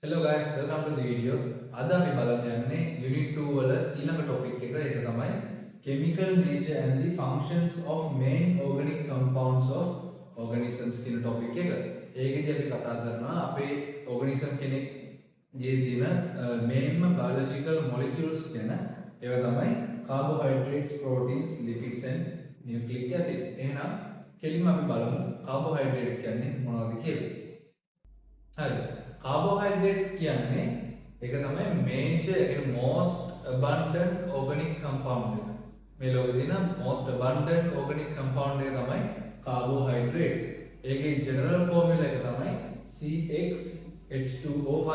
Hello guys, welcome to the video. අද අපි බලන්න යන්නේ unit 2 වල ඊළඟ topic එක. ඒක තමයි chemical nature and the functions of main organic compounds of organisms කියන topic එක. ඒකෙදි අපි කතා කරනවා අපේ organism කෙනෙක්ගේ තියෙන main biological molecules ගැන. ඒවා තමයි carbohydrates, proteins, lipids and nucleic acids. එහෙනම් කෙලින්ම අපි බලමු carbohydrates කියන්නේ මොනවද කියලා. හරි. Carbohydrates කියන්නේ ඒක තමයි major most abundant organic compound එක. මේ ලෝකේ තියෙන most abundant organic compound එක තමයි carbohydrates. ඒකේ general formula එක තමයි CxH2O5.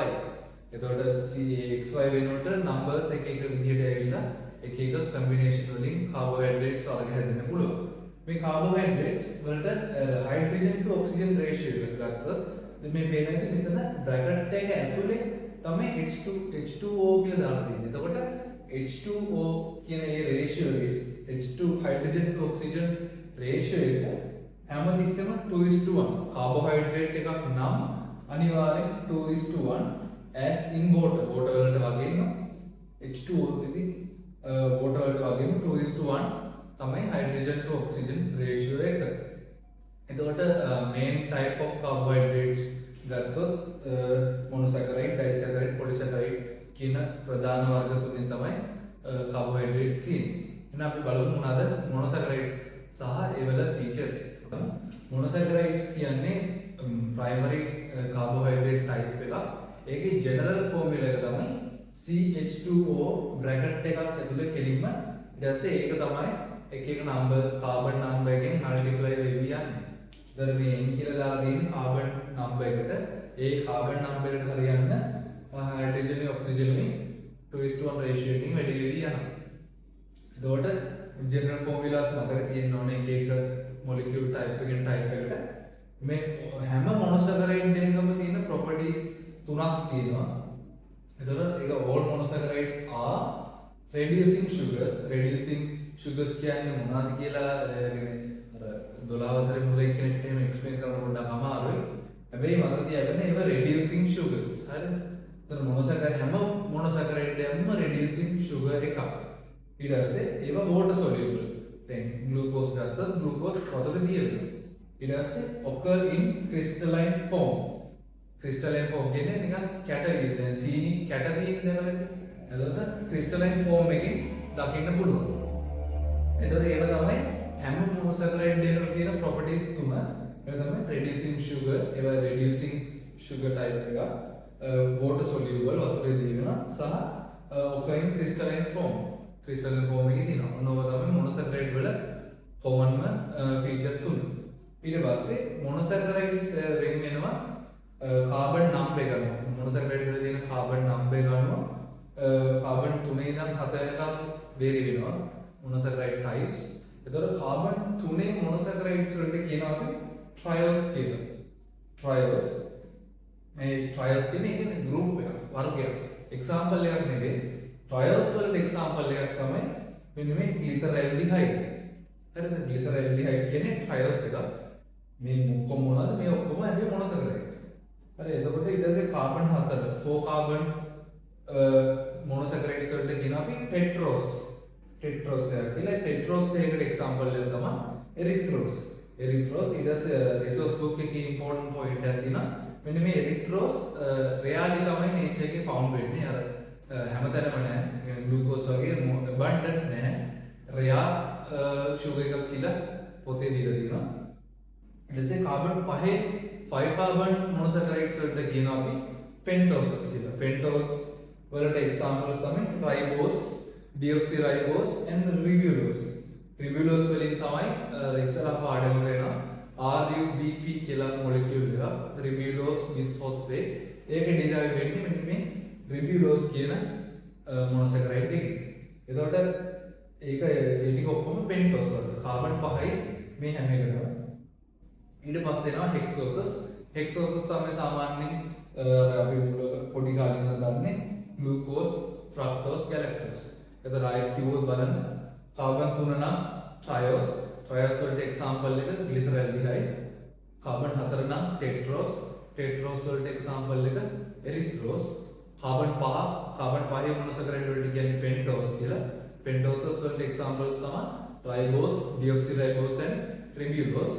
එතකොට CxY වෙනුවට numbers එක එක විදිහට ඇවිල්ලා එක එක combination වලින් carbohydrates වර්ග හැදෙන්න පුළුවන්. මේ carbohydrates වලට hydrogen to oxygen ratio එක ගත්තොත් මේ පේන එක මෙතන බ්‍රැකට් එක ඇතුලේ තමයි H2O කියලා දාලා තියෙන්නේ. එතකොට H2O කියන ඒ ratio H2 hydrogen to oxygen ratio එක හැමතිස්සෙම 2:1. කාබෝහයිඩ්‍රේට් එකක් නම් අනිවාර්යෙන් 2:1 as in water. water වලට වගේම H2O ඉතින් water වලට වගේම 2:1 තමයි hydrogen to oxygen ratio එක. එතකොට main type of carbohydrates ගත්තොත් monosaccharide, disaccharide, polysaccharide කියන ප්‍රධාන වර්ග තුනෙන් තමයි carbohydrates තියෙන්නේ. එහෙනම් අපි බලමු මොනවාද monosaccharides සහ ඒවල features. monosaccharides කියන්නේ primary carbohydrate type එකක්. ඒකේ general formula එක තමයි CH2O bracket එකක් ඇතුලේ කෙලින්ම ඊට පස්සේ ඒක තමයි එක එක number carbon number එකෙන් multiply වෙවි යන්නේ. දැන් මේ n කියලා දාලා තියෙන carbon number එකට ඒ carbon number එකට හරියන්න hydrogen oxygen මේ 2:1 ratio එකකින් වැඩි වෙවි යනවා. එතකොට general formulas මතක තියෙන්න ඕනේ එක එක molecule type එකෙන් type එකට. මේ හැම monosaccharide එකකම තියෙන properties තුනක් තියෙනවා. එතකොට ඒක all monosaccharides are reducing sugars. reducing sugars කියන්නේ මොනවද කියලා කියන්නේ 12 වසරේ මුල එක්කෙනෙක්ට එහෙම එක්ස්ප්ලেইন කරන්න පොඩ්ඩක් අමාරුයි. හැබැයි මතක තියාගන්න ඒවා reducing sugars. හරිද? එතන monosaccharide හැම monosaccharide එකම reducing sugar එකක්. ඊට පස්සේ ඒවා water soluble. දැන් glucose ගත්තොත් glucose වතුරේ දියවෙනවා. ඊට පස්සේ occur in crystalline form. crystalline form කියන්නේ නිකන් කැට විදිහට. දැන් සීනි කැට තියෙන දේවල් නේද? එතකොට crystalline form එකකින් දකින්න පුළුවන්. එතකොට ඒව තමයි හැම monosaccharide එකකම තියෙන properties තුන. ඒක තමයි reducing sugar, ඒවා reducing sugar type එක, water soluble වතුරේ දිවෙනවා සහ occurring crystalline form. crystalline form එකේ තියෙනවා. ඔන්නෝව තමයි monosaccharide වල common features තුන. ඊට පස්සේ monosaccharides වෙන් වෙනවා carbon number එක ගන්නවා. monosaccharide වල තියෙන carbon number එක ගන්නවා. carbon 3 ඉඳන් 7 වෙනකම් vary වෙනවා monosaccharide types. එතකොට carbon 3 monosaccharides වලට කියනවා අපි triols කියලා. triols මේ triols කියන්නේ group එකක්, වර්ගයක්. example එකක් නෙවෙයි. triols වලට example එකක් තමයි මෙන්න මේ glyceraldehyde. හරිද? glyceraldehyde කියන්නේ triols එකක්. මේ ඔක්කොම මොනවද? මේ ඔක්කොම හැබැයි monosaccharide. හරි. එතකොට ඊට පස්සේ carbon 4 carbon monosaccharides වලට කියනවා අපි tetrose. tetrose කියලා tetrose එකකට example එක තමයි erythrose. erythrose ඊට පස්සේ resource book එකේ important point එකක් තියෙනවා. මෙන්න මේ erythrose rarely තමයි nature එකේ found වෙන්නේ. අර හැමතැනම නැහැ. glucose වගේ abundant නැහැ. rare sugar එකක් කියලා පොතේ දීලා තියෙනවා. ඊට පස්සේ carbon 5 carbon monosaccharides වලට කියනවා අපි pentoses කියලා. pentose වලට examples තමයි ribose, deoxyribose and ribulose. ribulose වලින් තමයි ඉස්සරහ පාඩම වෙනවා RUBP කියලා මොලිකියුල් එක. ribulose bisphosphate. ඒක ඩිරයිව් වෙන්නේ මෙන්න මේ ribulose කියන monosaccharide එකෙන්. එතකොට ඒක ඒ ටික ඔක්කොම pentose වල. carbon 5යි මේ හැම එකකම. ඊට පස්සේ එනවා hexoses. hexoses තමයි සාමාන්‍යයෙන් අපි පොඩි කාලේ ඉඳන් දන්නේ glucose, fructose, galactose. එතකොට ආයෙත් කිව්වොත් බලන්න carbon 3 නම් triose. triose වලට example එක glyceraldehyde. carbon 4 නම් tetrose. ටෙට්‍රෝස් වලට එක්සැම්පල් එක එරිත්‍රෝස්. කාබන් 5 මොනොසැකරයිඩ් වලට කියන්නේ පෙන්ටෝස් කියලා. පෙන්ටෝසස් වලට එක්සැම්පල්ස් තමයි රයිබෝස්, ඩිऑक्सीराइबोस and රිබියුලෝස්.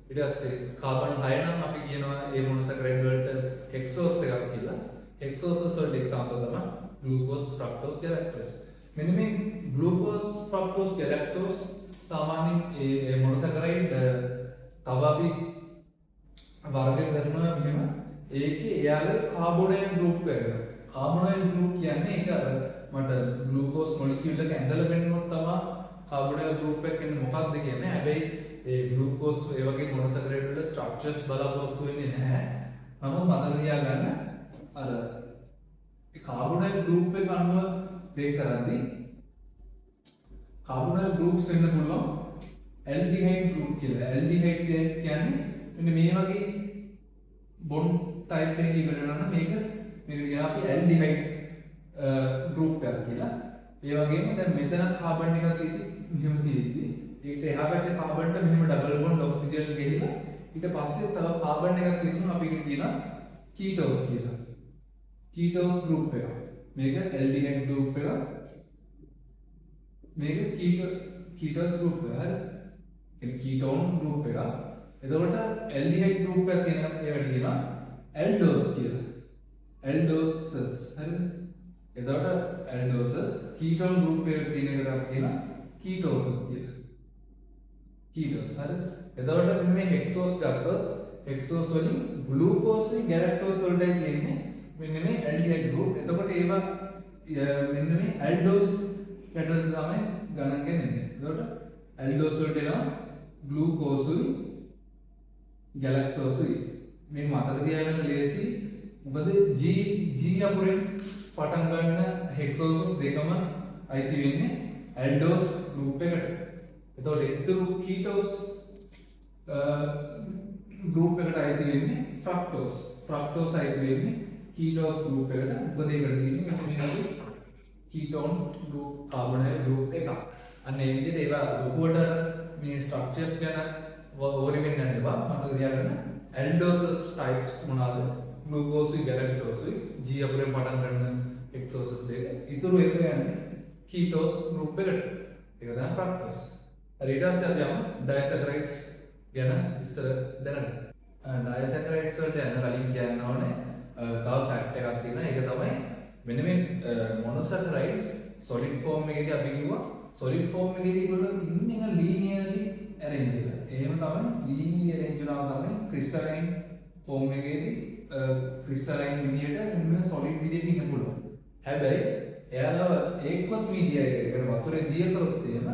ඊට පස්සේ කාබන් 6 නම් අපි කියනවා ඒ මොනොසැකරයිඩ් වලට හෙක්සෝස් එකක් කියලා. හෙක්සෝසස් වලට එක්සැම්පල් තමයි ග්ලූකෝස්, ෆ්‍රක්ටෝස්, ගැලැක්ටෝස්. මෙන්න මේ ග්ලූකෝස්, ෆ්‍රක්ටෝස්, ගැලැක්ටෝස් සාමාන්‍යයෙන් ඒ මොනොසැකරයිඩ් තව අපි වර්ග කරනවා මෙහෙම. ඒකේ එයාගේ කාබොනයිල් ගෲප් එක. කාබොනයිල් ගෲප් කියන්නේ ඒක අර මට ග්ලූකෝස් මොලිකියුල් එක ඇඳලා පෙන්නනොත් තමයි කාබොනයිල් ගෲප් එක කියන්නේ මොකක්ද කියන්නේ. හැබැයි ඒ ග්ලූකෝස් ඒ වගේ මොනොසැකරයිඩ් වල ස්ට්‍රක්චර්ස් බලාපොරොත්තු වෙන්නේ නැහැ. නමුත් මතක තියාගන්න අර කාබොනයිල් ගෲප් එක අනුව බ්‍රේක් කරද්දී කාබොනයිල් ගෲප්ස් වෙන්න පුළුවන් ඇල්ඩිහයිඩ් ගෲප් කියලා. ඇල්ඩිහයිඩ් කියන්නේ මෙන්න මේ වගේ බොන්ඩ් ටයිප් එකක ඉවර වෙනවා නම් මේක කියන අපි ඇල්ඩිහයිඩ් ගෲප් එකක් කියලා. ඒ වගේම දැන් මෙතන කාබන් එකක් මෙහෙම තියෙද්දි ඒකට එහා පැත්තේ කාබන්ට මෙහෙම ඩබල් බොන්ඩ් ඔක්සිජන් ගිහිලා ඊට පස්සේ තව කාබන් එකක් තියෙනවා අපි ඒකට කියනවා කීටෝස් කියලා. කීටෝස් ගෲප් එක. මේක ඇල්ඩිහයිඩ් ගෲප් එක. මේක කීටෝස් ගෲප් එක. හරි. කියන්නේ කීටෝන් ගෲප් එක. එතකොට ඇල්ඩිහයිඩ් ගෲප් එකක් තියෙනවා ඒකට කියනවා ඇල්ඩෝස් කියලා. ඇල්ඩෝසස්. හරිද? එතකොට ඇල්ඩෝසස් කීටෝන් ගෲප් එකක තියෙන එකට අපි කියනවා කීටෝසස් කියලා. කීටෝස්. හරිද? එතකොට මේ හෙක්සෝස් ගත්තොත් හෙක්සෝස් වලින් ග්ලූකෝස් වලින් ගැලැක්ටෝස් වලටයි තියෙන්නේ මෙන්න මේ ඇල්ඩිහයිඩ් ගෲප්. එතකොට ඒවා මෙන්න මේ ඇල්ඩෝස් කැටර් තමයි ගණන් ගන්නේ. එතකොට ඇල්ඩෝස් වලට එනවා ග්ලූකෝසුයි ගැලැක්ටෝසුයි. මේ මතක තියාගන්න ලේසි. මොකද G අකුරෙන් පටන් ගන්න හෙක්සෝසස් දෙකම අයිති වෙන්නේ ඇල්ඩෝස් ගෲප් එකට. එතකොට ඉතුරු කීටෝස් ගෲප් එකට අයිති වෙන්නේ ෆ්‍රක්ටෝස්. ෆ්‍රක්ටෝස් අයිති වෙන්නේ කීටෝස් ගෲප් එකට. මොකද ඒකට තියෙන්නේ මේ වගේ කීටෝන් ගෲප් කාබොනයිල් ගෲප් එකක්. අන්න ඒ විදිහට ඒවා ලොකුවට මේ ස්ට්‍රක්චර්ස් ගැන worry වෙන්න යන්න එපා. මතක තියාගන්න ඇල්ඩෝසස් ටයිප්ස් මොනවාද? ග්ලූකෝසුයි ගැලැක්ටෝසුයි G අකුරෙන් පටන් ගන්න හෙක්සෝසස් දෙක. ඉතුරු එක යන්නේ කීටෝස් ගෲප් එකට. ඒක තමයි ෆ්‍රක්ටෝස්. හරි. ඊට පස්සේ අපි යමු ඩයසැකරයිඩ්ස් ගැන විස්තර දැනගන්න. ඩයසැකරයිඩ්ස් වලට යන කලින් කියන්න ඕනේ තව ෆැක්ට් එකක් තියෙනවා. ඒක තමයි මෙන්න මේ මොනොසැකරයිඩ්ස් සොලිඩ් ෆෝම් එකේදී අපි කිව්වා සොලිඩ් ෆෝම් එකේදී ඒගොල්ලෝ ඉන්නේ ලීනියර්ලි arrange එක. එහෙම තමයි ලීනියර්ලි arrange වෙනවා තමයි ක්‍රිස්ටලයින් ෆෝම් එකේදී ක්‍රිස්ටලයින් විදියට මෙන්න සොලිඩ් විදියට ඉන්න පුළුවන්. හැබැයි එයාලා ඒක්වස් මීඩියා එකකට වතුරේ දිය කරොත් එහෙම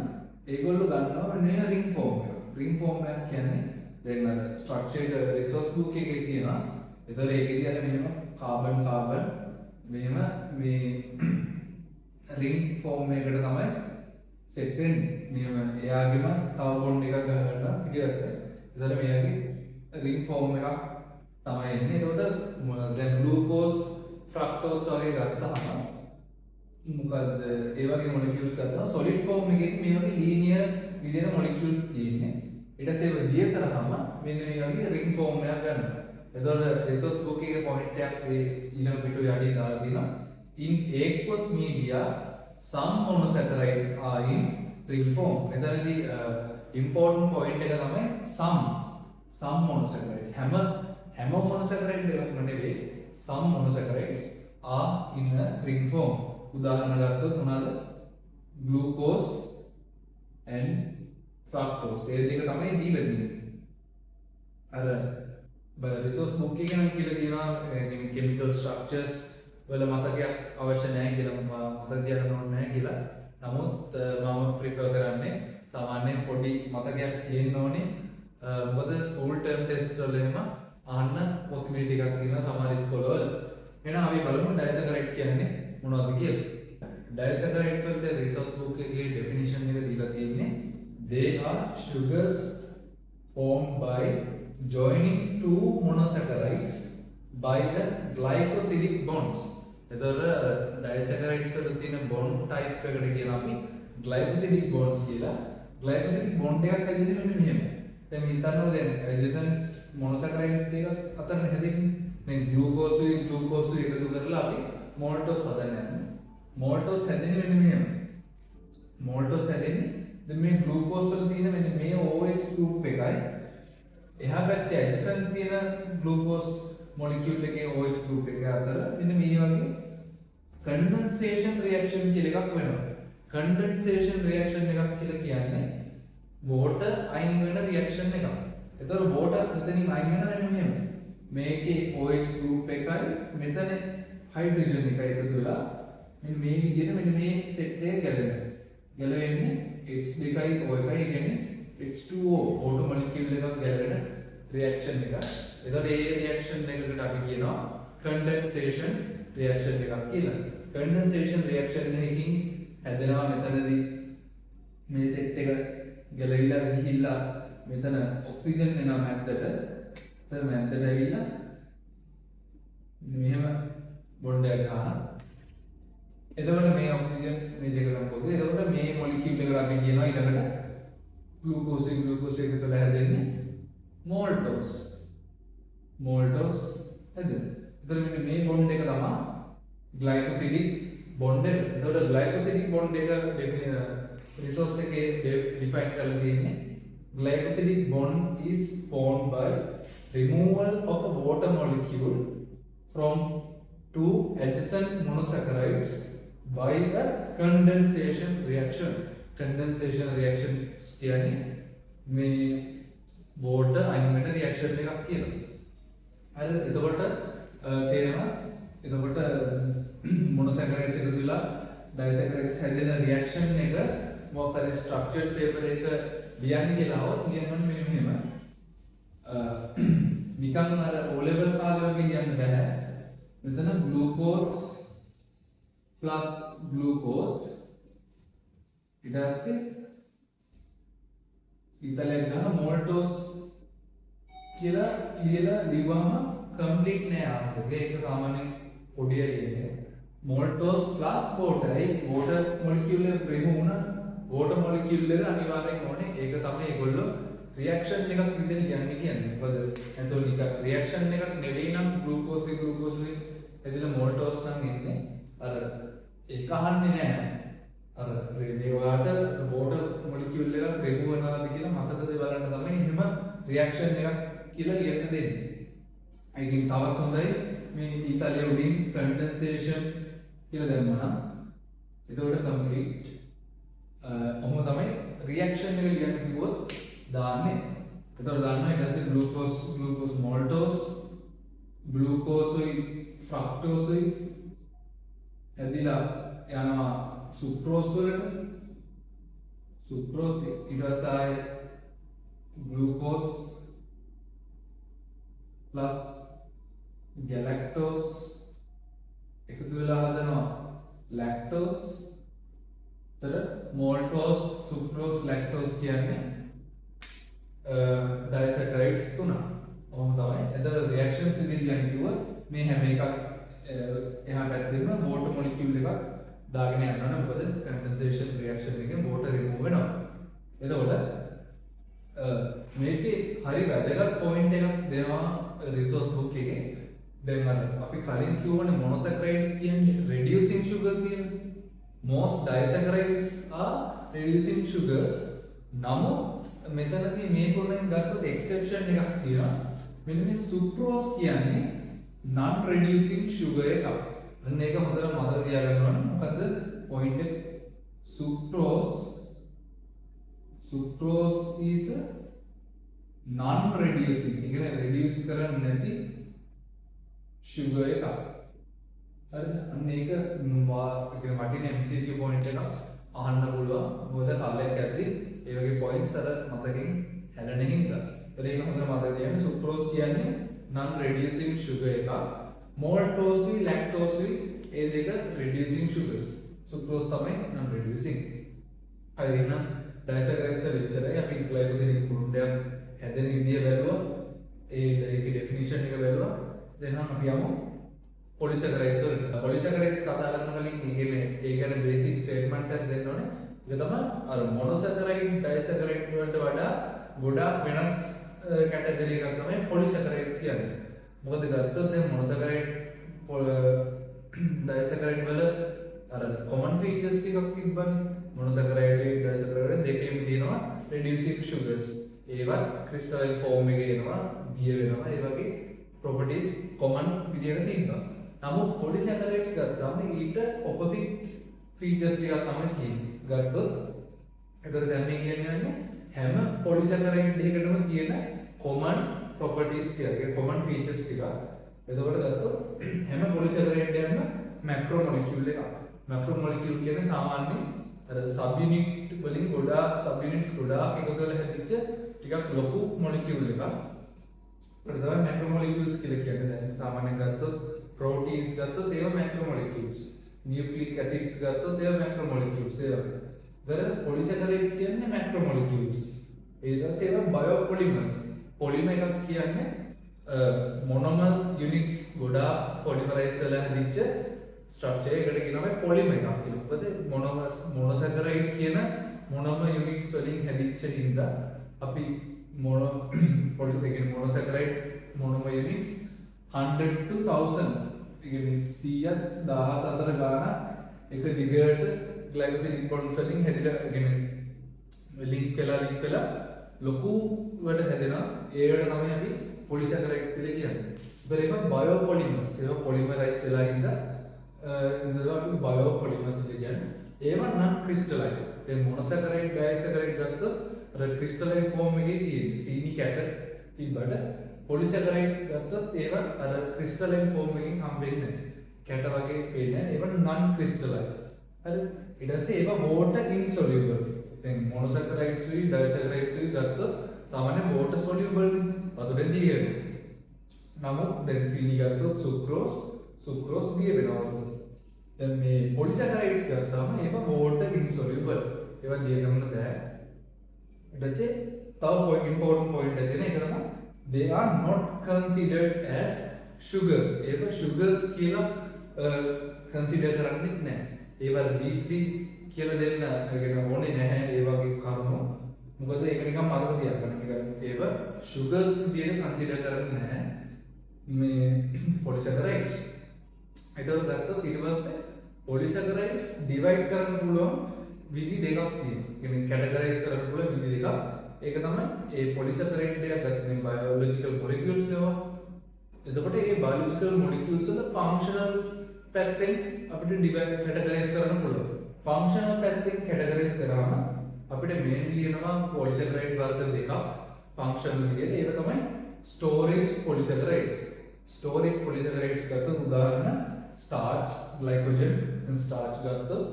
ඒගොල්ලෝ ගන්නවා නේ රින් ෆෝම් එක. රින් ෆෝම් එක කියන්නේ දැන් අර ස්ට්‍රක්චර් එක රිසෝස් බුක් එකේ තියෙනවා. ඒතර ඒකේදී අර මෙහෙම කාබන් මෙහෙම මේ රින් ෆෝම් එකකට තමයි සෙට් වෙන්නේ. මෙහෙම එයාගෙම තව බොන්ඩ් එකක් ගන්නවා ඊට පස්සේ. ඒතර මෙයාගේ රින් ෆෝම් එකක් තමයි එන්නේ. ඒකට දැන් ග්ලූකෝස්, ෆ්‍රක්ටෝස් වගේ ගත්තාම මොකද ඒ වගේ මොලිකියුල්ස් ගන්නවා සොලිඩ් ෆෝම් එකේදී මේ වගේ ලීනියර් විදිහට මොලිකියුල්ස් තියෙන්නේ. ඊට පස්සේ ඒක දිය කරාම මෙන්න මේ වගේ රින් ෆෝම් එකක් ගන්නවා. එතකොට රිසෝස් බුක් එකේ පොයින්ට් එකක් ඒ ඊළඟ පිටු යටින් දාලා තියෙනවා. In aqueous media some monosaccharides are in ring form. එතනදී important point එක තමයි some monosaccharides. හැම monosaccharide එකක්ම නෙවෙයි some monosaccharides are in a ring form. උදාහරණ ගත්තොත් මොනවාද? glucose and fructose. ඒ දෙක තමයි දීලා තියෙන්නේ. අර රිසෝස් බුක් එකේ නම් කියලා තියෙනවා chemical structures වල මතකයක් අවශ්‍ය නැහැ කියලා මතක තියාගන්න ඕනේ නැහැ කියලා. නමුත් මම ප්‍රිෆර් කරන්නේ සාමාන්‍යයෙන් පොඩි මතකයක් තියෙන්න ඕනේ. මොකද ස්කූල් ටර්ම් ටෙස්ට් වල එහෙම අහන්න possibility එකක් තියෙනවා සමහර ඉස්කෝලවල. එහෙනම් අපි බලමු ඩයසැකරයිඩ් කියන්නේ මොනවද කියලා. ඩයසැකරයිඩ්ස් වලට රිසෝස් බුක් එකේ definition එක දීලා තියෙන්නේ they are sugars formed by joining two monosaccharides by the glycosidic bonds. එතකොට ඩයසැකරයිඩ්ස් වල තියෙන bond type එකට කියනවා අපි glycosidic bonds කියලා. glycosidic bond එකක් හැදෙන්නේ මෙන්න මෙහෙම. දැන් මේ හිතන්නකො දැන් adjacent monosaccharides දෙක අතර හැදෙන්නේ මේ ග්ලූකෝස් එකතු කරලා අපි මෝල්ටෝස් හදන්න යන්නේ. මෝල්ටෝස් හැදෙන්නේ මෙන්න මෙහෙම. මෝල්ටෝස් හැදෙන්නේ දැන් මේ ග්ලූකෝස් වල තියෙන මෙන්න මේ OH ගෲප් එකයි එහා පැත්තේ ඇඩ්ජසන්ට් තියෙන ග්ලූකෝස් මොලිකියුල් එකේ OH ගෲප් එක අතර මෙන්න මේ වගේ කන්ඩෙන්සේෂන් රියැක්ෂන් කියලා එකක් වෙනවා. කන්ඩෙන්සේෂන් රියැක්ෂන් එකක් කියලා කියන්නේ වෝටර් අයින් වෙන රියැක්ෂන් එකක්. එතකොට වෝටර් මෙතනින් අයින් වෙනවා මෙහෙම. මේකේ OH ගෲප් එකයි මෙතන හයිඩ්‍රජන් එකයි එකතු වෙලා මෙන්න මේ විදිහට මෙන්න මේ සෙට් එක ගැලවෙනවා. ගැලවෙන්නේ H2යි O එකයි කියන්නේ H2O වෝටර් මොලිකියුල් එකක් ගැලවෙන රියැක්ෂන් එක. එතකොට මේ රියැක්ෂන් එකකට අපි කියනවා කන්ඩෙන්සේෂන් රියැක්ෂන් එකක් කියලා. කන්ඩෙන්සේෂන් රියැක්ෂන් එකකින් හැදෙනවා මෙතනදී මේ සෙට් එක ගැලවිලා ගිහිල්ලා මෙතන ඔක්සිජන් එනවා මැද්දට. එතන මැද්දට ඇවිල්ලා මෙහෙම බොන්ඩ් එකක් ගන්නවා. එතකොට මේ ඔක්සිජන් මේ දෙකම පොදු. එතකොට මේ මොලිකියුල් එකට අපි කියනවා ඊළඟට ග්ලූකෝස් එකතු වෙලා හැදෙන්නේ මෝල්ටෝස්. මෝල්ටෝස් හැදෙනවා. එතකොට මෙන්න මේ බොන්ඩ් එක තමයි ග්ලයිකෝසිඩික් බොන්ඩ් එක. එතකොට ග්ලයිකෝසිඩික් බොන්ඩ් එක රිසෝස් එකේ ඩිෆයින් කරලා තියෙන්නේ glycosidic bond is formed by removal of a water molecule from two adjacent monosaccharides by a condensation reaction. Condensation reaction කියන්නේ මේ water අයින් වෙන reaction එකක් කියලා. හරිද? එතකොට තේරෙනවා. එතකොට monosaccharides එකතු වෙලා disaccharides හැදෙන reaction එක මොකක්ද structured paper එක ලියන්නේ කියලා આવොත් ලියන්න මෙන්න මෙහෙම. නිකන් අර O level කාලේ වගේ ලියන්න බෑ. මෙතන glucose plus glucose ඊට පස්සේ ඉතලයක් ගන්න maltose කියලා ලියවම complete නෑ ආන්සර් එක. ඒක සාමාන්‍යයෙන් පොඩිය ලියන්නේ. maltose plus water. ඒ water molecule එක remove වුණා. water molecule එක අනිවාර්යෙන් ඕනේ. ඒක තමයි ඒගොල්ලෝ reaction එකක් විදිහට යන්නේ කියන්නේ. මොකද එතකොට නික reaction එකක් නෙවෙයි නම් glucose එදින maltose නම් එන්නේ. අර ඒක අහන්නේ නැහැ. අර මේ වාට water molecule එකක් remove වෙනවාද කියලා මතකද බලන්න තමයි එහෙම reaction එකක් කියලා ලියන්න දෙන්නේ. ඒකෙන් තවත් හොඳයි මේ ඊතලයේ උඩින් condensation කියලා දැම්මම නම් එතකොට complete ඔහොම තමයි රියැක්ෂන් එක ලියන්න කිව්වොත් දාන්නේ. එතකොට දාන්න ඊට පස්සේ ග්ලූකෝස් මෝල්ටෝස් ග්ලූකෝසුයි ෆ්‍රක්ටෝසුයි ඇදිලා යනවා සුක්‍රෝස් වලට. සුක්‍රෝස් ඊට පස්සේ ග්ලූකෝස් ප්ලස් ගැලැක්ටෝස් එකතු වෙලා හදනවා ලැක්ටෝස්. maltose, sucrose, lactose කියන්නේ disaccharides තුනක්. ඔහොම තමයි. එතකොට reactions ඉදින් කියන්නේ කිව්වොත් මේ හැම එකක් එහා පැත්තෙම water molecule එකක් දාගෙන යනවා. මොකද condensation reaction එකෙන් water remove වෙනවා. එතකොට මේකේ හරි වැදගත් point එකක් දෙනවා resource book එකේ. දැන් අපි කලින් කියවනේ monosaccharides කියන්නේ reducing sugars කියන්නේ. Most disaccharides are reducing sugars. නමුත් මෙතනදී මේ තුනෙන් ගත්තොත් exception එකක් තියෙනවා. මෙන්න මේ sucrose කියන්නේ non reducing sugar එකක්. අන්න ඒක හොඳට මතක තියාගන්න ඕනේ. මොකද්ද point එක? Sucrose is a non reducing. ඒ කියන්නේ reduce කරන්නේ නැති sugar එකක්. හරිද? අන්න ඒක වටින MCQ point එකක් අහන්න පුළුවන්. මොකද කාලයක් යද්දී ඒ වගේ points අර මතකෙන් හැලෙන හින්දා. ඒත් ඒක හොඳට මතක තියාගන්න. sucrose කියන්නේ non reducing sugar එකක්. maltose lactose ඒ දෙක reducing sugars. sucrose තමයි non reducing. හරි එහෙනම් disaccharides විතරයි අපි glycosidic බොන්ඩයක් හැදෙන විදිය බැලුවා. ඒකේ definition එක බැලුවා. දැන් අපි යමු polysaccharides වලට. polysaccharides කතා කරන කලින් ඒ ගැන basic statement එකක් දෙන්න ඕනේ. ඒක තමයි අර monosaccharide disaccharide වලට වඩා ගොඩාක් වෙනස් category එකක් තමයි polysaccharides කියන්නේ. මොකද ගත්තොත් දැන් මොනොසැකරයිඩ් ඩයිසැකරයිඩ් වල අර කොමන් ෆීචර්ස් ටිකක් තිබ්බනේ. මොනොසැකරයිඩ් ඩයිසැකරයිඩ් දෙකේම තියෙනවා reducing sugars. ඒවා ක්‍රිස්ටලයින් ෆෝම් එකේ එනවා, දිය වෙනවා. ඒ වගේ ප්‍රොපර්ටිස් කොමන් විදියට තිබ්බා. නමුත් පොලිසැකරයිඩ්ස් ගත්තාම ඊට ඔපොසිට් ෆීචර්ස් ටිකක් තමයි තියෙන්නේ. ගත්තොත් එතකොට දැන් මේ කියන්නේ හැම පොලිසැකරයිඩ් එකකටම තියෙන කොමන් ප්‍රොපර්ටිස් ටික, කොමන් ෆීචර්ස් ටික. එතකොට ගත්තොත් හැම පොලිසැකරයිඩ් එකක්ම මැක්‍රෝ මොලිකියුල් එකක්. මැක්‍රෝ මොලිකියුල් කියන්නේ සාමාන්‍ය අර සබ් යුනිට් වලින් ගොඩාක් සබ් යුනිට්ස් ගොඩාක් එකතු වෙලා හැදිච්ච ටිකක් ලොකු මොලිකියුල් එකක්. ඒකට තමයි මැක්‍රෝ මොලිකියුල්ස් කියලා කියන්නේ. දැන් සාමාන්‍යයෙන් ගත්තොත් ප්‍රෝටීන්ස් ගත්තොත් ඒවා මැක්‍රෝ මොලිකියුල්ස්. නියුක්ලික් ඇසිඩ්ස් ගත්තොත් ඒවා මැක්‍රෝ මොලිකියුල්ස්. ඒවා පොලිසැකරයිඩ්ස් කියන්නේ මැක්‍රෝ මොලිකියුල්ස්. ඊට පස්සේ ඒවා බයෝපොලිමර්ස්. පොලිමර් එකක් කියන්නේ මොනොමර් යුනිට්ස් ගොඩාක් පොලිමරයිස් වෙලා හැදිච්ච ස්ට්‍රක්චර් එකකට කියනවා පොලිමර් එකක් කියලා. මොකද මොනොසැකරයිඩ් කියන මොනොමර් යුනිට්ස් වලින් හැදිච්ච හින්දා අපි මොනොසැකරයිඩ් මොනොමර් යුනිට්ස් 100 to 1000 කියන්නේ 100 1000 අතර ගානක් එක දිගට ග්ලයිකෝසිඩික් බොන්ඩ්ස් වලින් හැදිලා කියන්නේ ලින්ක් වෙලා ලොකුවට හැදෙනවා. ඒකට තමයි අපි පොලිසැකරයිඩ්ස් කියලා කියන්නේ. ඒතර ඒක බයෝපොලිමර්ස්. ඒක පොලිමරයිස් වෙලා ඉඳලා අපි බයෝපොලිමර්ස් කියන්නේ. ඒවා නම් ක්‍රිස්ටලයින්. දැන් මොනොසැකරයිඩ් ඩයිසැකරයිඩ් ගත්තොත් අර ක්‍රිස්ටලයින් ෆෝම් එකේ තියෙන්නේ. සීනි කැට තිබ්බට පොලිසැකරයිඩ් ගත්තොත් ඒවා අර ක්‍රිස්ටලයින් ෆෝම් එකෙන් හම්බෙන්නේ කැට වගේ පේන්නේ. ඒවා non ක්‍රිස්ටලයින්. හරි. ඊට පස්සේ ඒවා water insoluble. දැන් මොනොසැකරයිඩ්ස් වී ඩයිසැකරයිඩ්ස් වී ගත්තොත් සාමාන්‍යයෙන් water soluble නේ. වතුරෙන් දිය වෙනවා. නමුත් දැන් සීනි ගත්තොත් සුක්‍රෝස් දිය වෙනවා වතුර. දැන් මේ පොලිසැකරයිඩ්ස් ගත්තාම ඒවා water insoluble. ඒවා දිය කරන්න බෑ. ඊට පස්සේ තව important point එක දෙන එක තමයි they are not considered as sugars. ඒවා sugars කියලා consider කරන්නේ නැහැ. ඒවා deeply කියලා දෙන්න ඕනේ නැහැ ඒ වගේ කරුණු. මොකද ඒක නිකන් මතක තියාගන්න. නිකන් ඒවා sugars විදියට consider කරන්නේ නැහැ මේ පොලිසැකරයිඩ්ස්. ඒතකොට ගත්තොත් ඊට පස්සේ පොලිසැකරයිඩ්ස් divide කරන්න පුළුවන් විදි දෙකක් තියෙනවා. කියන්නේ categorize කරන්න පුළුවන් විදි දෙකක්. ඒක තමයි ඒ පොලිසැකරයිඩ් එක ගත්තේ biological molecules ඒවා. එතකොට මේ biological molecules වල functional පැත්තෙන් අපිට divide categorize කරන්න පුළුවන්. functional පැත්තෙන් categorize කරාම අපිට mainly එනවා polysaccharide වර්ග දෙකක් functional විදියට. ඒක තමයි storage polysaccharides. storage polysaccharides ගත්තොත් උදාහරණ starch, glycogen and starch ගත්තොත්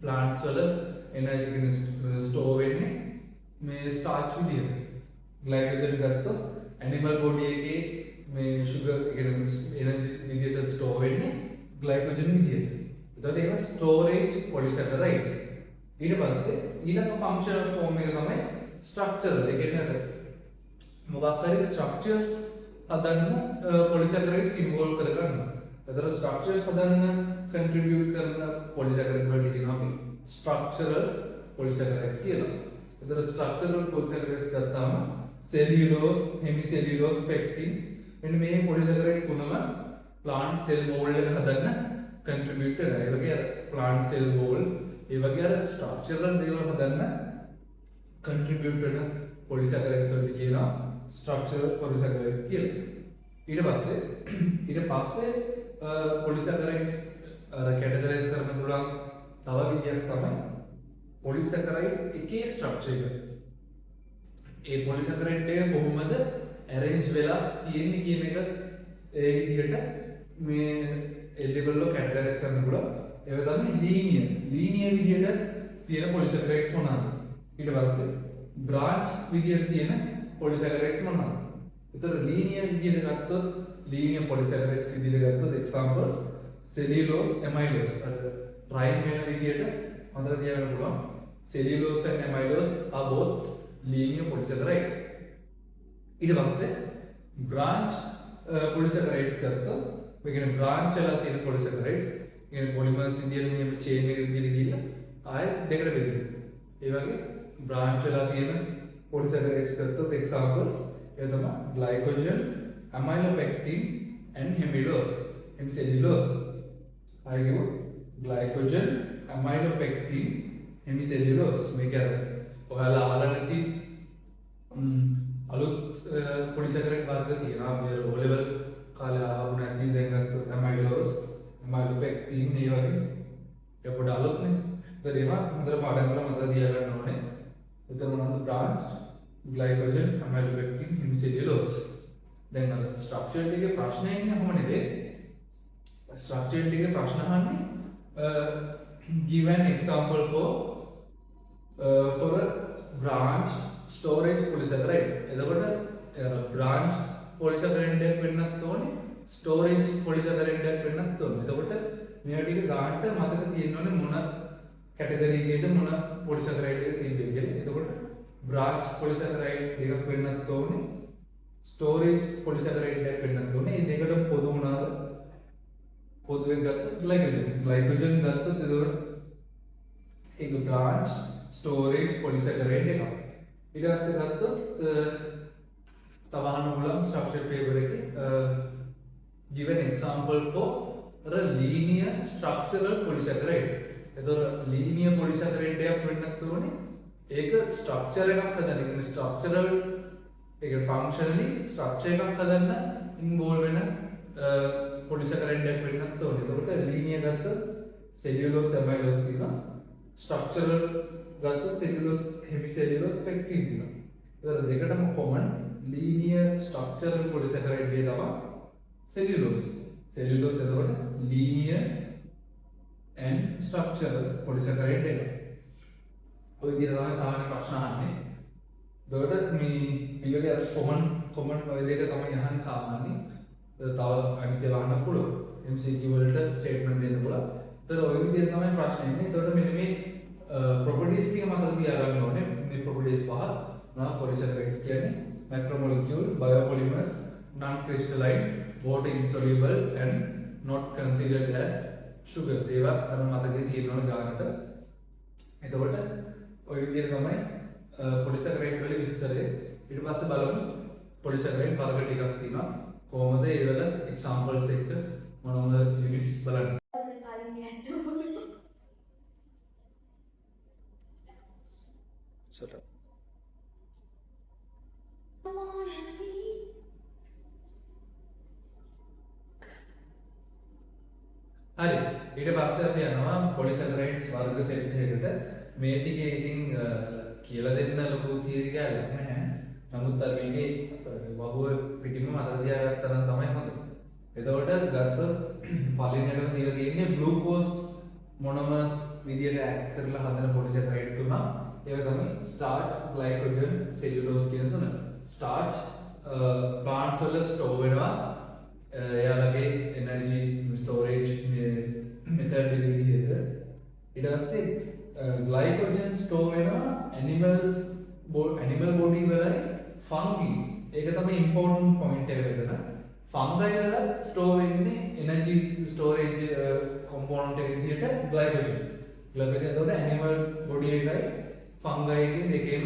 plants වල energy store වෙන්නේ මේ starch විදියට. glycogen ගත්තොත් animal body එකේ මේ sugar energy විදියට store වෙන්නේ glycogen විදියට. එතකොට ඒක storage polysaccharides. ඊට පස්සේ ඊළඟ functional form එක තමයි structural. ඒ කියන්නේ මොකක් හරි structures හදන්න polysaccharides involve කරගන්නවා. එතකොට structures හදන්න contribute කරන polysaccharide වලට කියනවා අපි structural polysaccharides කියලා. එතකොට structural polysaccharides ගත්තාම cellulose, hemicellulose, pectin මෙන්න මේ polysaccharide තුනම plant cell wall එක හදන්න contribute කරනවා. ඒ වගේ plant cell wall ඒ වගේ අර structural දේවල් හදන්න contribute කරන polysaccharides වලට කියනවා structural polysaccharide කියලා. ඊට පස්සේ polysaccharides categorize කරන්න පුළුවන් තව විදියක් තමයි polysaccharide එකේ structure එක. ඒ polysaccharide එක කොහොමද arrange වෙලා තියෙන්නේ කියන එක ඒ විදිහට මේ එල්ලෙවල්ල categorize කරන්න පුළුවන්. ඒක තමයි linear විදිහට තියෙන polysaccharides මොනවාද? ඊට පස්සේ branch විදිහට තියෙන polysaccharides මොනවාද? ඒතර linear විදිහට ගත්තොත් linear polysaccharides විදිහට ගත්තොත් examples cellulose, amylose. අර rhyme වෙන විදිහට හොඳට තියාගන්න පුළුවන්. cellulose and amylose are both linear polysaccharides. ඊට පස්සේ branch polysaccharides ගත්තොත් මේ කියන්නේ branch වල තියෙන polysaccharides කියන්නේ polymers විදියට මේ chain එක විදියට ගිහිල්ලා ආයෙ දෙකට බෙදෙනවා. ඒ වගේ branch වල තියෙන polysaccharides ගත්තොත් examples ඒ තමයි glycogen amylopectin and hemicellulose. I give glycogen, amylopectin, hemicellulose. මේක අර ඔයාලා අහලා නැති අලුත් පොලිසැකරේට් වර්ග තියෙනවා. අපි O level කාලේ අහපු නැති දැන් ගත්ත amylose, amylopectin මේ වගේ ඒක පොඩ අලුත්නේ. ඒතර ඒවා හොඳට පාඩම් කරලා මතක තියාගන්න ඕනේ. එතන මොනවද branch glycogen, amylopectin, hemicellulose. දැන් අර ස්ට්‍රක්චර් එකේ ප්‍රශ්න එන්නේ කොහොම නෙවෙයි. ස්ට්‍රක්චර් එකේ ප්‍රශ්න අහන්නේ give an example for a branch storage polysaccharide. එතකොට branch polysaccharide එකක් වෙන්නත් ඕනේ, storage polysaccharide එකක් වෙන්නත් ඕනේ. එතකොට මේවා ටික ගන්නට මතක තියෙන්න ඕනේ මොන කැටගරි එකේද මොන polysaccharide එක තියෙන්නේ කියලා. එතකොට branch polysaccharide එකක් වෙන්නත් ඕනේ, storage polysaccharide එකක් වෙන්නත් ඕනේ. මේ දෙකට පොදු මොනවාද? පොදුවේ ගත්තොත් glycogen ගත්තොත් එතකොට ඒක branch storage polysaccharide එකක්. ඊට පස්සේ ගත්තොත් තව අහන්න පුළුවන් structure paper එකේ give an example for a linear structural polysaccharide. එතකොට linear polysaccharide එකක් වෙන්නත් ඕනේ. ඒක structure එකක් හදන්න. ඒ කියන්නේ structural ඒක functionally structure එකක් හදන්න involve වෙන polysaccharide එකක් වෙන්නත් ඕනේ. එතකොට linear ගත්තොත් cellulose, amylose තියෙනවා. structural ගත්තොත් cellulose, hemicellulose, pectin තියෙනවා. එතකොට දෙකටම common linear structural polysaccharide එක තමයි cellulose. Cellulose එතකොට linear and structural polysaccharide එක. ඔය විදිහට තමයි සාමාන්‍ය ප්‍රශ්න අහන්නේ. එතකොට මේ පිළිවෙලේ අර common ඔය දෙක තමයි අහන්නේ සාමාන්‍ය. තව අනිත් ඒවා අහන්න පුළුවන්. MCQ වලට statement දෙන්න පුළුවන්. එතකොට ඔය විදිහට තමයි ප්‍රශ්න එන්නේ. එතකොට මෙන්න මේ properties ටික මතක තියාගන්න ඕනේ. මේ properties පහ මොනවා polysaccharide කියන්නේ macromolecule, biopolymers, non-crystalline, water insoluble and not considered as sugars. ඒවා අර මතකේ තියෙන්න ඕන ගානට. එතකොට ඔය විදිහට තමයි polysaccharide වල විස්තරය. ඊට පස්සේ බලමු polysaccharide වර්ග ටිකක් තියෙනවා. කොහොමද ඒවල examples එක්ක මොනවද units බලන්න. Shut up. හරි ඊට පස්සේ අපි යනවා polysaccharides වර්ග සෙට් එකකට. මේ ටිකේ ඉතින් කියලා දෙන්න ලොකු තියරි ගාලක් නැහැ. නමුත් අර මේකේ වහුව පිටින්ම මතක තියාගත්තා නම් තමයි හොඳ. එතකොට ගත්තොත් පළවෙනියටම දීලා තියෙන්නේ glucose monomers විදියට ඇඩ් කරලා හදන polysaccharide තුනක්. ඒක තමයි starch, glycogen, cellulose කියන තුන. starch plants වල store වෙනවා. එයාලගේ energy storage method විදිහට. ඊට පස්සේ glycogen store වෙනවා animal body වලයි fungi. ඒක තමයි important point එක වෙන. fungi වල store වෙන්නේ energy storage component එක විදිහට glycogen. glycogen එතකොට animal body එකයි fungi එකේ දෙකේම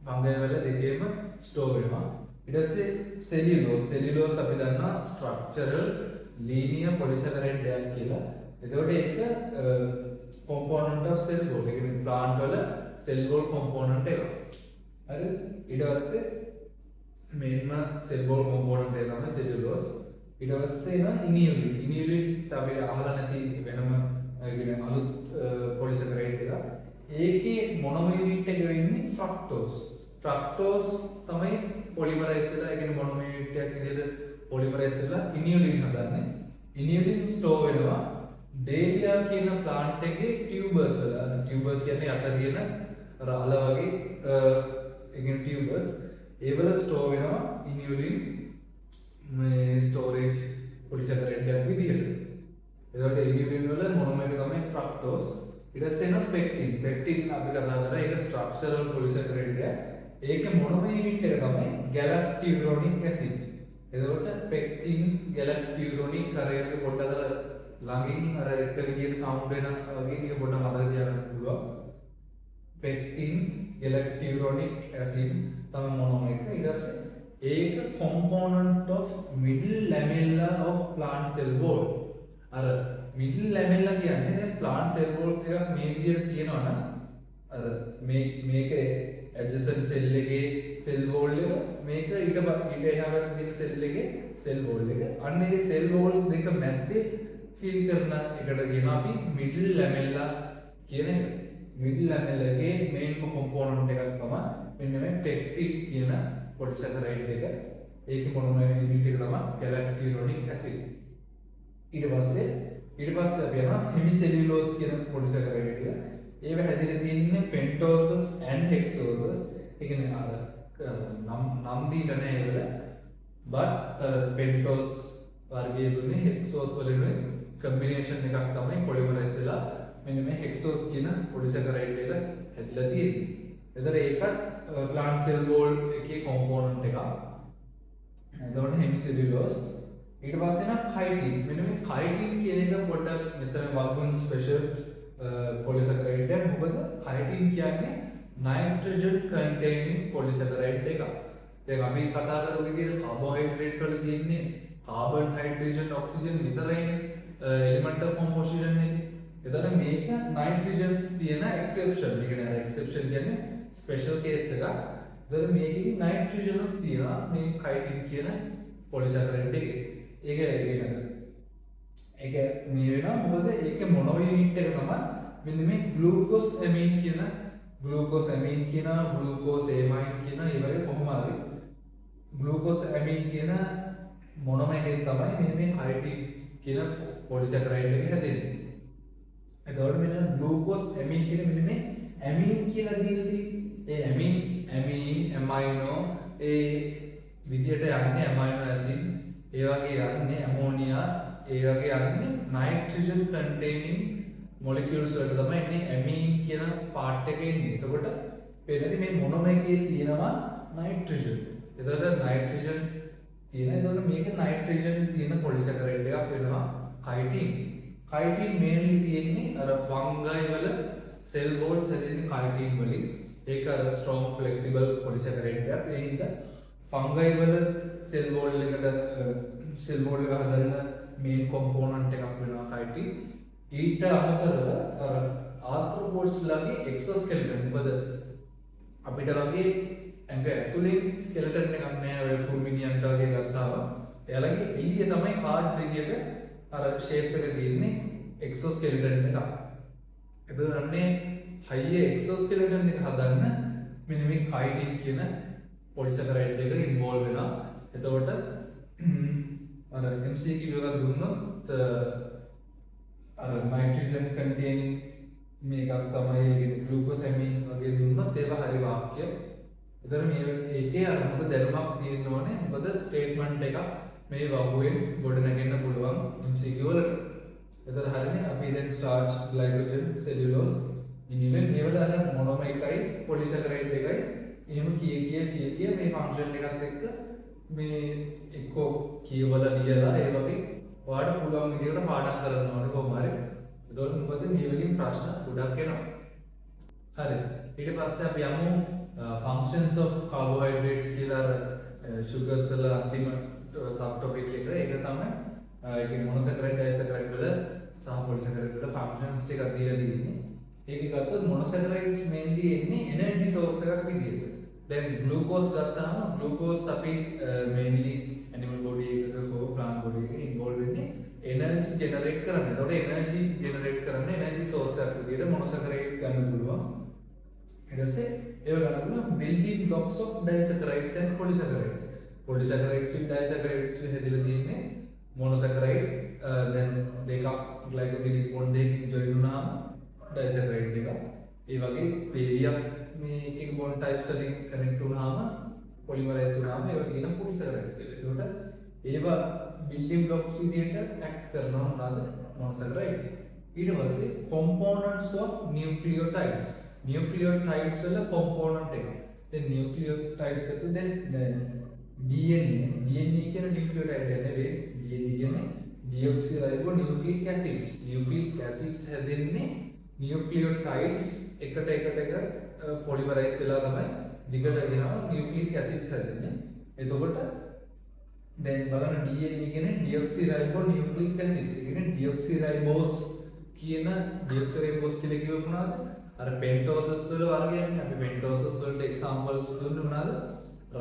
fungi වල දෙකේම store වෙනවා. ඊට පස්සේ cellulose අපි දන්නවා structural linear polysaccharide එකක් කියලා. එතකොට ඒක component of cell wall. ඒ කියන්නේ plant වල cell wall component එක. හරිද? ඊට පස්සේ මේන්ම cell wall component එක තමයි cellulose. ඊට පස්සේ එනවා inulin. inulin තමයි අහලා නැති වෙනම කියන අලුත් polysaccharide එකක්. ඒකේ මොනම unit එක වෙන්නේ fructose. fructose තමයි polymerase වෙලා ඒ කියන්නේ මොනම unit එකක් විදිහට polymerase වෙලා inulin හදන්නේ. inulin store වෙනවා Dahlia කියන plant එකේ tubers වල. tubers කියන්නේ යට තියෙන අර අල වගේ ඒ කියන්නේ tubers. ඒ වල store වෙනවා inulin මේ storage polysaccharide එකක් විදිහට. එතකොට inulin වල මොනම එක තමයි fructose. ඊට පස්සේ එනවා pectin. pectin අපි කතා කරා ඒක structural polysaccharide එකක්. ඒකේ මොනම unit එක තමයි galacturonic acid. එතකොට pectin galacturonic කරේක පොඩ්ඩක් අර ළඟින් අර එක විදියට සවුන්ඩ් වෙන වගේ ටික පොඩ්ඩක් මතක තියාගන්න පුළුවන්. pectin galacturonic acid තමයි මොනම එක. ඊට පස්සේ ඒක component of middle lamella of plant cell wall. අර middle lamella කියන්නේ දැන් plant cell wall එකක් මේ විදිහට තියෙනවා නම් අර මේක adjacent cell එකේ cell wall එක මේක ඊට එහා පැත්තේ තියෙන cell එකේ cell wall එක. අන්න ඒ cell walls දෙක මැද්දේ fill කරන එකට කියනවා අපි middle lamella කියන එක. middle lamella එකේ main component එකක් තමයි මෙන්න මේ pectin කියන polysaccharide එක. ඒකේ මොනම unit එක තමයි galacturonic acid. ඊට පස්සේ අපි යනවා hemicellulose කියන polysaccharide එක. ඒව හැදිලා තියෙන්නේ pentoses and hexoses. ඒ කියන්නේ අර නම් දීලා නැහැ ඒවල. but pentose වර්ගයේ දුන්නේ hexose වලින් combination එකක් තමයි polymerase වෙලා මෙන්න මේ hexose කියන polysaccharide එක හැදිලා තියෙන්නේ. එතකොට ඒකත් plant cell wall එකේ component එකක්. එතකොට hemicellulose ඊට පස්සේ නම් chitin. මෙන්න මේ chitin කියන එක පොඩ්ඩක් මෙතන වගුන් ස්පෙෂල් polysaccharide එක. මොකද chitin කියන්නේ nitrogen containing polysaccharide එකක්. දැන් අපි කතා කරපු විදිහට carbohydrate වල තියෙන්නේ carbon hydrogen oxygen විතරයිනේ elemental composition එකේ. එතන මේක nitrogen තියෙන exception. ඒ කියන්නේ exception කියන්නේ special case එකක්. එතන මේකේ nitrogen උත් තියෙනවා මේ chitin කියන polysaccharide එකේ. ඒක මේ වෙනවා මොකද ඒක මොනෝ යුනිට් එක තමයි මෙන්න මේ glucose amine කියන glucose amine කියන glucose amine කියන ඒ වගේ කොහොම හරි glucose amine කියන මොනම එකෙන් තමයි මෙන්න මේ chitin කියන polysaccharide එක හැදෙන්නේ. එතකොට මෙන්න glucose amine කියන මෙන්න මේ amine කියලා දීලා තියෙන්නේ. ඒ amino ඒ විදියට යන්නේ amino acid ඒ වගේ යන්නේ ammonia ඒ වගේ යන්නේ nitrogen containing molecules වලට තමයි ඉන්නේ amine කියන part එකේ ඉන්නේ. එතකොට පේනදී මේ මොනම එකේ තියෙනවා nitrogen. එතකොට nitrogen තියෙන. එතකොට මේක nitrogen තියෙන polysaccharide එකක් වෙනවා chitin. chitin mainly තියෙන්නේ අර fungi වල cell walls හැදෙන්නේ chitin වලින්. ඒක අර strong flexible polysaccharide එකක්. ඒ හින්දා fungi වල cell wall එක හදන main component එකක් වෙනවා chitin. ඊට අමතරව අර arthropods ලගේ exoskeleton. මොකද අපිට වගේ ඇඟ ඇතුලේ skeleton එකක් නැහැ. ඔය කුරුමිනියන්ට වගේ ගත්තාම එයාලගේ එළිය තමයි hard විදියට අර shape එක තියෙන්නේ exoskeleton එක. එතනන්නේ high exoskeleton එක හදන්න මෙන්න මේ chitin කියන polysaccharide එක involve වෙනවා. එතකොට අර MCQ එකක් දුන්නොත් අර nitrogen containing මේකක් තමයි glucose amine වගේ දුන්නොත් ඒක හරි වාක්‍ය. එතන මේකේ අර මොකද දැනුමක් තියෙන්න ඕනේ. මොකද statement එකක් මේ වගුවෙන් ගොඩ නැගෙන්න පුළුවන් MCQ වලට. එතන හරිනේ අපි දැන් starch, glycogen, cellulose, inulin මේවල අර මොනම එකයි polysaccharide එකයි එහෙම කිය මේ function එකත් එක්ක මේ එක්කෝ කියවලා ලියලා ඒ වගේ ඔයාලට පුළුවන් විදිහට පාඩම් කරන්න ඕනේ කොහොම හරි. එතකොට මොකද මේ වලින් ප්‍රශ්න ගොඩක් එනවා. හරි. ඊට පස්සේ අපි යමු functions of carbohydrates කියලා sugars වල අන්තිම sub topic එක. ඒක තමයි ඒ කියන්නේ monosaccharide, disaccharide වල සහ polysaccharide වල functions ටිකක් දීලා තියෙන්නේ. ඒකේ ගත්තොත් monosaccharides mainly එන්නේ energy source එකක් විදිහට. දැන් glucose ගත්තාම glucose අපි mainly animal body එකක හෝ plant body එකක involve වෙන්නේ energy generate කරන්න. එතකොට energy generate කරන්න energy source එකක් විදිහට monosaccharides ගන්න පුළුවන්. ඊට පස්සේ ඒව ගන්න පුළුවන් building blocks of disaccharides and polysaccharides. polysaccharides and disaccharides හැදෙලා තියෙන්නේ monosaccharide then දෙකක් glycosidic bond එකකින් join වුණාම disaccharide එක. ඒ වගේ වේලියක් මේ එකක bond types වලින් connect වුණාම polymerase වුණාම ඒවට කියන polysaccharides කියලා. ඒකට ඒවා building blocks විදිහට act කරනවා මොනවාද? monosaccharides. ඊට පස්සේ components of nucleotides. nucleotides වල component එක. දැන් nucleotides ගත්තොත් දැන් DNA කියන nucleotide නෙවෙයි. DNA කියන්නේ deoxyribonucleic acids. nucleic acids හැදෙන්නේ nucleotides එකට polymerase වෙලා තමයි දිගට ගියාම nucleic acids හැදෙන්නේ. එතකොට දැන් බලන්න DNA කියන්නේ deoxyribonucleic acids. ඒ කියන්නේ deoxyribose කියන deoxyribose කියලා කිව්ව මොනවාද? අර pentoses වල වර්ගයන්නේ. අපි pentoses වලට examples දුන්නේ මොනවාද?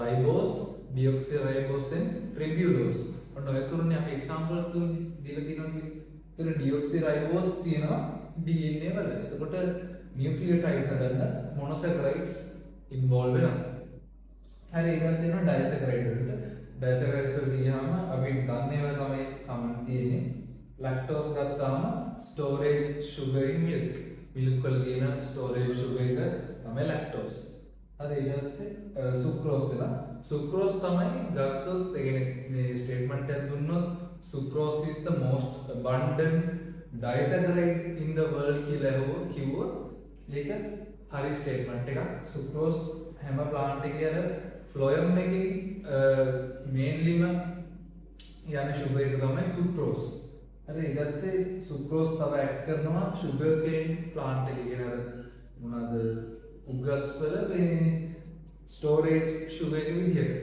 ribose, deoxyribose and ribulose. ඔන්න ඔය තුනනේ අපි examples දුන්නේ. දීලා තියෙනවා කියන්නේ. එතන deoxyribose තියෙනවා DNA වල. එතකොට nucleotide හදන්න monosaccharides involve වෙනවා. හරි ඊට පස්සේ එනවා disaccharide වලට. disaccharide වලට ගියාම අපි දන්නේ ඒවා තමයි සමන් තියෙන්නේ. lactose ගත්තාම storage sugar in milk. milk වල තියෙන storage sugar එක තමයි lactose. හරි ඊට පස්සේ sucrose එනවා. sucrose තමයි ගත්තොත් ඒ කියන්නේ මේ statement එකක් දුන්නොත් sucrose is the most abundant disaccharide in the world කියලා කිව්වොත් ඒක හරි statement එකක්. sucrose හැම plant එකේ අර phloem එකකින් mainlyම යන sugar එක තමයි sucrose. හරි ඊට පස්සේ sucrose තව add කරනවා sugar cane plant එකේ කියන අර මොනවාද උගස් වල මේ storage sugar එක විදිහට.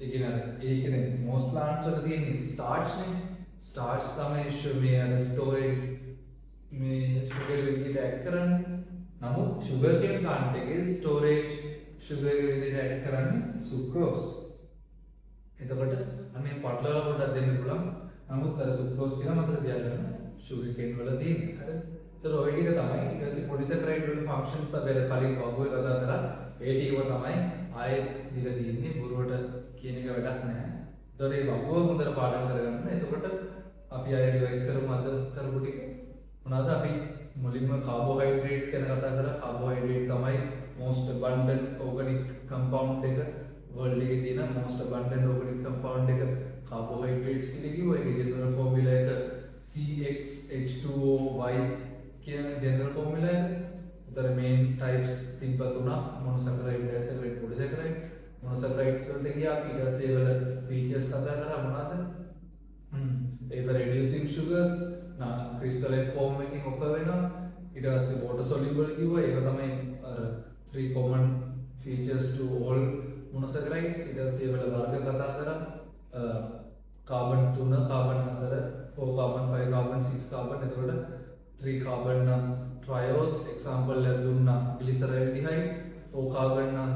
ඒ කියන්නේ most plants වල තියෙන starch නේ. starch තමයි මේ අර storage මේ sugar එක විදිහට add කරන්නේ. නමුත් sugar cane plant එකේ storage sugar එක විදිහට add කරන්නේ sucrose. එතකොට අනේ පටලවලා පොඩ්ඩක් දෙන්න පුළුවන්. නමුත් අර sucrose කියලා මතක තියාගන්න. sugar cane වල තියෙන. හරි. ඒතර ඔය ටික තමයි ඊට පස්සේ polysaccharide වල functions අපි අර කලින් වගුවේ කතා කරා. ඒ ටිකම තමයි ආයෙත් දීලා තියෙන්නේ. බොරුවට කියන එක වැඩක් නැහැ. ඒතර ඒ වගුව හොඳට පාඩම් කරගන්න. එතකොට අපි ආයෙ රිවයිස් කරමු අද කරපු ටික. මොනවාද අපි මුලින්ම carbohydrates ගැන කතා කරා. carbohydrate තමයි most abundant organic compound එක world එකේ තියෙන most abundant organic compound එක carbohydrates කියලා කිව්වා. ඒකේ general formula එක CxH2OY කියන general formula එක. ඒතර main types තිබ්බ තුනක් monosaccharide, disaccharide, polysaccharide. monosaccharides වලට ගියා අපි ඊට පස්සේ වල features කතා කරා මොනවද? ඒක reducing sugars crystalline form එකකින් ඔක වෙනවා. ඊට පස්සේ water soluble කිව්වා. ඒක තමයි අර three common features to all monosaccharides. ඊට පස්සේ වල වර්ග කතා කරා. carbon 3, carbon 4, 4 carbon, 5 carbon, 6 carbon. එතකොට 3 carbon නම් triose example එක දුන්නා glyceraldehyde. 4 carbon නම්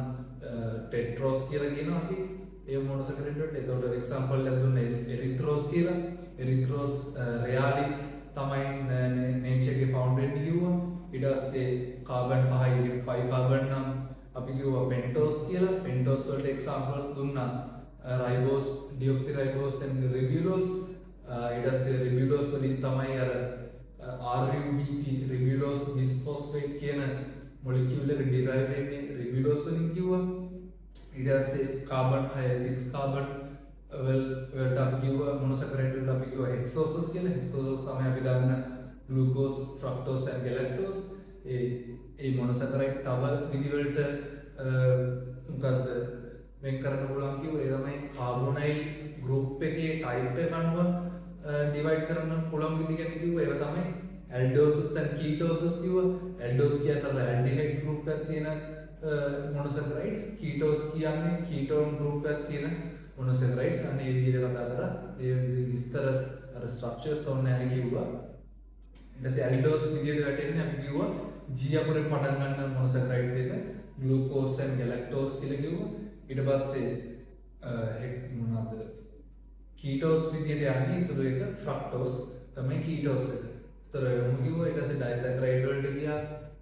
tetrose කියලා කියනවා අපි. ඒ monosaccharide වලට. එතකොට example එක දුන්නේ erythrose කියලා. erythrose rarely තමයි nature එකේ found වෙන්නේ කිව්වා. ඊට පස්සේ carbon 5 carbon නම් අපි කිව්වා pentose කියලා. pentose වලට examples දුන්නා ribose, deoxyribose and ribulose. ඊට පස්සේ ribulose වලින් තමයි අර RUBP ribulose bisphosphate කියන molecule එක derive වෙන්නේ ribulose වලින් කිව්වා. ඊට පස්සේ carbon 6 carbon වලට අපි කිව්වා monosaccharide වලට අපි කිව්වා hexoses කියලා. hexoses තමයි අපි දන්න glucose, fructose and galactose. A monosaccharide තව විදි වලට මොකද්ද වෙන් කරන්න පුළුවන් කිව්වා. ඒ තමයි carbonyl group එකේ type එක අනුව divide කරන්න පුළුවන් විදි ගැන කිව්වා. ඒවා තමයි aldoses and ketoses කිව්වා. aldose කියන්නේ aldehyde group එකක් තියෙන monosaccharides. ketose කියන්නේ ketone group එකක් තියෙන monosaccharides. අනේ මේ විදිහට කතා කරා. ඒ විස්තර අර structures ඕනේ නැහැ කිව්වා. ඊට පස්සේ aldose විදිහට වැටෙන්නේ අපි කිව්වා G අකුරෙන් පටන් ගන්න monosaccharide එක glucose and galactose කියලා කිව්වා. ඊට පස්සේ මොනවාද ketose විදිහට යන්නේ ඊටු එක fructose තමයි ketose එක. ඒතර මොකද කිව්වා ඊට පස්සේ disaccharide වලට ගියා.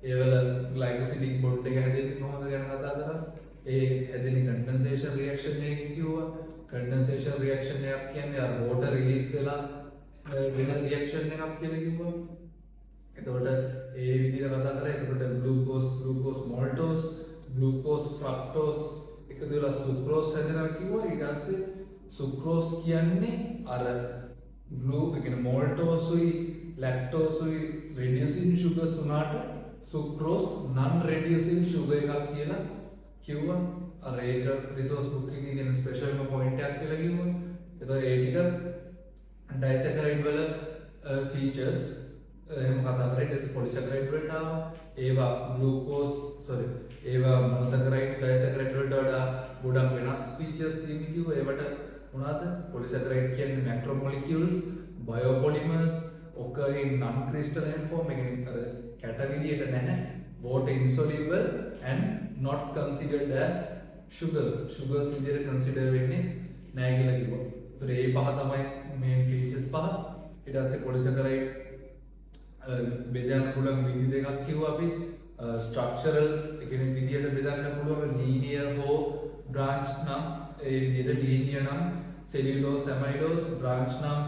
ඒවල glycosidic bond එක හැදෙන්නේ කොහොමද ගැන කතා කරා. ඒ හැදෙන්නේ condensation reaction එකකින් කිව්වා. condensation reaction එකක් කියන්නේ අර water release වෙලා වෙන reaction එකක් කියලා කිව්වා. එතකොට ඒ විදිහට කතා කරා. එතකොට glucose maltose, glucose fructose එකතු වෙලා sucrose හැදෙනවා කිව්වා. ඊට පස්සේ sucrose කියන්නේ අර maltose උයි lactose උයි reducing sugars උනාට sucrose non reducing sugar එකක් කියලා කිව්වා. අර ඒක resource book එකේ තියෙන special point එකක් කියලා කිව්වා. එතකොට ඒ ටික disaccharide වල features එහෙම කතා කරේ. ඊට පස්සේ polysaccharide වලට ආවා. ඒවා ඒවා මොනොසැකරයිඩ් ඩයිසැකරයිඩ් වලට වඩා ගොඩක් වෙනස් ෆීචර්ස් තියෙන කිව්වා. ඒවට මොනවද? පොලිසැකරයිඩ් කියන්නේ මැක්‍රෝමොලිකියුල්ස්, බයෝපොලිමර්ස්, ඔකේ non crystalline form එක අර කැට විදියට නැහැ. water insoluble and not considered as sugars විදියට consider වෙන්නේ නැහැ කියලා කිව්වා. ඒතර මේ පහ තමයි main features පහ. ඊට පස්සේ පොලිසැකරයිඩ් බෙදන්න පුළුවන් විදි දෙකක් කිව්වා අපි. ස්ට්‍රක්චරල් ඒ කියන්නේ විදියට බෙදන්න පුළුවන් linear හෝ branch නම් ඒ විදියට linear නම් cellulose amylose, branch නම්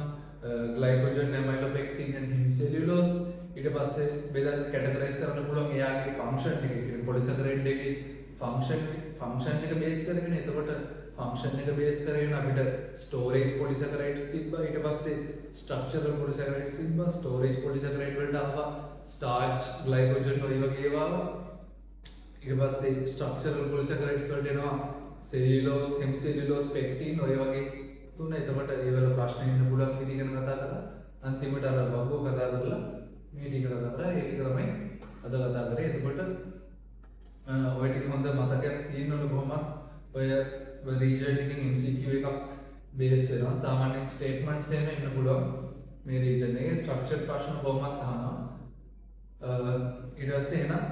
glycogen amylopectin and hemicellulose. ඊට පස්සේ බෙදන්න කැටගරයිස් කරන්න පුළුවන් එයාගේ ෆන්ක්ෂන් එක. ඒ පොලිසැකරයිඩ් එකේ ෆන්ක්ෂන් එක බේස් කරගෙන එතකොට ෆන්ක්ෂන් එක බේස් කරගෙන අපිට ස්ටෝරේජ් පොලිසැකරයිඩ්ස් තිබ්බා. ඊට පස්සේ ස්ට්‍රක්චරල් පොලිසැකරයිඩ්ස් තිබ්බා. ස්ටෝරේජ් පොලිසැකරයිඩ් වලට ආවා ස්ටාර්ච්, ග්ලයිකෝජන් ඔය වගේ ඒවා. ඊට පස්සේ ස්ට්‍රක්චරල් පොලිසැකරයිඩ්ස් වලට එනවා සෙලියුලෝස්, හෙමිසෙලියුලෝස්, පෙක්ටින් ඔය වගේ තුන. එතකොට ඒ වල ප්‍රශ්න ඉන්න පුළුවන් විදිහ ගැන කතා කරලා අන්තිමට අර වගෝ කතා කරලා මේ ටික කතා කරා. ඒ ටික තමයි අද කතා කරේ. එතකොට ඔය ටික හොඳ මතකයක් තියෙනවනේ කොහොමද ඔය රීජන් එකකින් MCQ එකක් බේස් වෙනවා. සාමාන්‍යයෙන් ස්ටේට්මන්ට්ස් එහෙම එන්න පුළුවන් මේ රීජන් එකේ. ස්ට්‍රක්චර්ඩ් ප්‍රශ්න කොහොමද අහනවා. ඊට පස්සේ එහෙනම්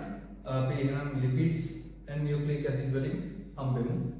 අපි එහෙනම් ලිපිඩ්ස් and nucleic acid වලින් හම්බෙමු.